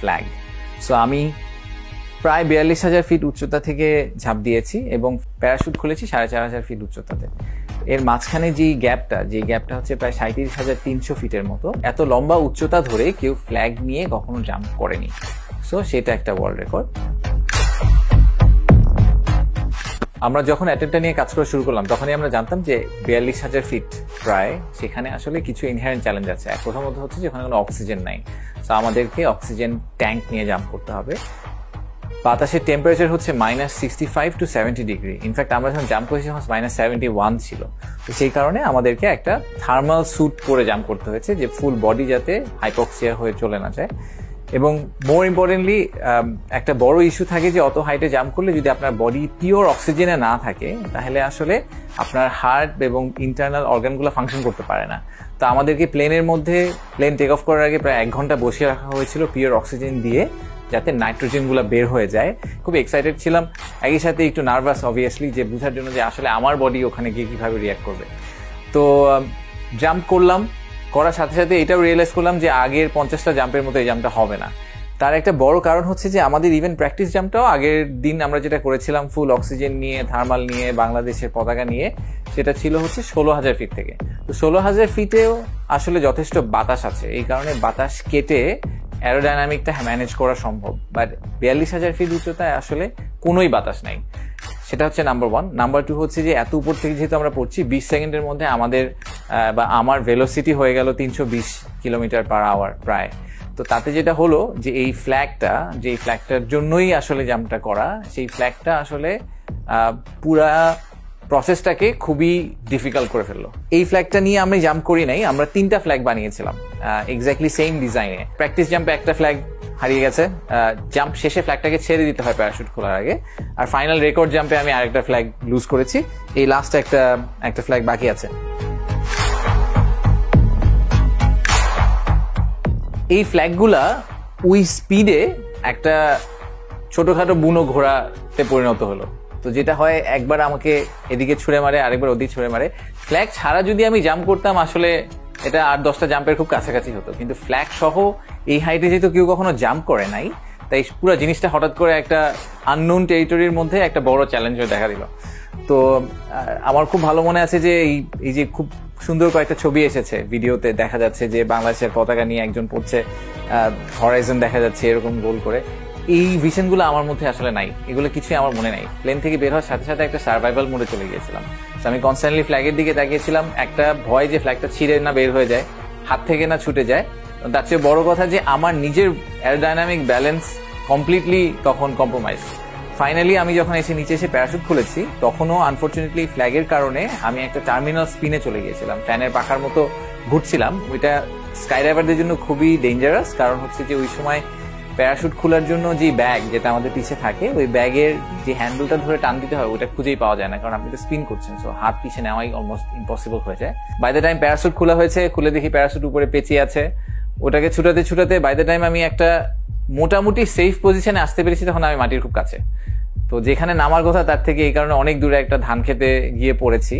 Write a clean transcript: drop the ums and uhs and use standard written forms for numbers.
Flag. So আমি প্রায় 42,000 fit উচ্চতা থেকে ঝাঁপ দিয়েছি এবং প্যারাশুট খুলেছি 4,500 ফিট উচ্চতাতে। এর মাঝখানে যে গ্যাপটা হচ্ছে প্রায় 37,300 ফিটের মতো। এত লম্বা উচ্চতা ধরে কেউ ফ্ল্যাগ নিয়ে কখনো জাম্প করেনি। সো সেটা একটা ওয়ার্ল্ড রেকর্ড। আমরা যখন অ্যাটেম্পটা নিয়ে কাজ করা শুরু করলাম তখনই আমরা জানতাম যে 42,000 ফিট প্রায়, সেখানে আসলে কিছু ইনহেরেন্ট চ্যালেঞ্জ আছে। প্রথমত হচ্ছে যে ওখানে কোনো অক্সিজেন নাই, তো আমাদেরকে অক্সিজেন ট্যাঙ্ক নিয়ে জাম্প করতে হবে। বাতাসের টেম্পারেচার হচ্ছে -65 to 70 ডিগ্রি। ইনফ্যাক্ট আমরা যখন জাম্প করেছি তখন -71 ছিল। তো সেই কারণে আমাদেরকে একটা থার্মাল স্যুট পরে জাম্প করতে হয়েছে, যে ফুল বডি যাতে হাইপক্সিয়া হয়ে চলে না যায়। এবং মোর ইম্পর্টেন্টলি একটা বড় ইস্যু থাকে যে অত হাইটে জাম্প করলে যদি আপনার বডি পিওর অক্সিজেনে না থাকে তাহলে আসলে আপনার হার্ট এবং ইন্টারনাল অর্গানগুলো ফাংশন করতে পারে না। তো আমাদেরকে প্লেনের মধ্যে প্লেন টেক অফ করার আগে প্রায় 1 ঘন্টা বসিয়ে রাখা হয়েছিল পিওর অক্সিজেন দিয়ে, যাতে নাইট্রোজেনগুলো বের হয়ে যায়। খুব এক্সাইটেড ছিলাম, একই সাথে একটু নার্ভাস অবভিয়াসলি, যে বোঝার জন্য যে আসলে আমার বডি ওখানে গিয়ে কিভাবে রিয়াক্ট করবে। তো জাম্প করলাম, করার সাথে সাথে এটাও রিয়েলাইজ করলাম যে আগের 50টা জাম্পের মতো এই জাম্পটা হবে না। তার একটা বড় কারণ হচ্ছে যে আমাদের ইভেন প্র্যাকটিস জাম্পটাও আগের দিন আমরা যেটা করেছিলাম ফুল অক্সিজেন নিয়ে, থার্মাল নিয়ে, বাংলাদেশের পতাকা নিয়ে, সেটা ছিল হচ্ছে 16,000 ফিট থেকে। তো 16,000 ফিটেও আসলে যথেষ্ট বাতাস আছে, এই কারণে বাতাস কেটে অ্যারোডাইনামিকটা ম্যানেজ করা সম্ভব। বাট 42,000 ফিট উচ্চতায় আসলে কোনোই বাতাস নাই। সেটা হচ্ছে নাম্বার 1। নাম্বার 2 হচ্ছে যে এত উপর থেকে যেহেতু আমরা পড়ছি, 20 সেকেন্ডের মধ্যে আমাদের বা আমার ভেলোসিটি হয়ে গেল 320 কিলোমিটার পার আওয়ার প্রায়। তো তাতে যেটা হলো যে এই ফ্ল্যাগটার জন্যই আসলে জাম্পটা করা, সেই ফ্ল্যাগটা আসলে পুরা প্রসেসটাকে খুবই ডিফিকাল্ট করে ফেললো। এই ফ্ল্যাগটা নিয়ে আমি জাম্প করি নাই, আমরা 3টা ফ্ল্যাগ বানিয়েছিলাম এক্স্যাক্টলি সেম ডিজাইনে। প্র্যাকটিস জাম্পে একটা ফ্ল্যাগ হারিয়ে গেছে, জাম্প শেষে ফ্ল্যাগটাকে ছেড়ে দিতে হয় প্যারাশুট খোলার আগে। আর ফাইনাল রেকর্ড জাম্পে আমি আরেকটা ফ্ল্যাগ লুজ করেছি, এই লাস্ট একটা ফ্ল্যাগ বাকি আছে। এই ফ্ল্যাগগুলা ওই স্পিডে একটা ছোটখাটো বুনো ঘোড়াতে পরিণত হলো। তো যেটা হয়, একবার আমাকে এদিকে ছুঁড়ে মারে, আরেকবার ওদিকে ছুঁড়ে মারে। ফ্ল্যাগ ছাড়া যদি আমি জাম্প করতাম আসলে এটা 8-10টা জাম্পের খুব কাছাকাছি হতো, কিন্তু ফ্ল্যাগ সহ এই হাইটে যেহেতু কেউ কখনো জাম্প করে নাই, তাই পুরো জিনিসটা হঠাৎ করে একটা আননোন টেরিটরির মধ্যে একটা বড় চ্যালেঞ্জ হয়ে দেখা দিল। তো আমার খুব ভালো মনে আছে যে এই যে খুব সুন্দর কয়েকটা ছবি এসেছে ভিডিওতে, দেখা যাচ্ছে যে বাংলাদেশের পতাকা নিয়ে একজন পড়ছে, হরাইজন দেখা যাচ্ছে এরকম গোল করে। এই ভিশনগুলো আমার মধ্যে আসলে নাই, এগুলো কিছুই আমার মনে নাই। প্লেন থেকে বের হওয়ার সাথে সাথে একটা সার্ভাইভাল মোডে চলে গিয়েছিলাম। আমি কনস্ট্যান্টলি ফ্ল্যাগের দিকে তাকিয়েছিলাম, একটা ভয় যে ফ্ল্যাগটা ছিঁড়ে না বের হয়ে যায়, হাত থেকে না ছুটে যায়। তার চেয়ে বড় কথা যে আমার নিজের অ্যারোডাইনামিক ব্যালেন্স কমপ্লিটলি তখন কম্প্রোমাইজ। ফাইনালি আমি যখন নিচে এসে প্যারাশুট খুলেছি, তখনও আনফর্চুনেটলি ফ্ল্যাগের কারণে আমি একটা টার্মিনাল স্পিনে চলে গিয়েছিলাম, ফ্যানের পাখার মতো ঘুরছিলাম। ওইটা স্কাই ডাইভারদের জন্য খুবই ডেঞ্জারাস, কারণ হচ্ছে যে ওই সময় প্যারাশুট খোলার জন্য যে ব্যাগ যেটা আমাদের পিছে থাকে, ওই ব্যাগের যে হ্যান্ডেলটা ধরে টান দিতে হয় ওটা খুঁজেই পাওয়া যায় না, কারণ আপনি তো স্পিন করছেন। সো হাত পিছে নেওয়াই অলমোস্ট ইম্পসিবল হয়ে যায়। বাই দ্য টাইম প্যারাশুট খোলা হয়েছে, খুলে দেখি প্যারাশুট উপরে পেঁচিয়ে আছে। ওটাকে ছুটাতে বাই দ্য টাইম আমি একটা মোটামুটি সেফ পজিশনে আসতে পেরেছি, তখন আমি মাটির খুব কাছে। তো যেখানে নামার কথা তার থেকে এই কারণে অনেক দূরে একটা ধান খেতে গিয়ে পড়েছি।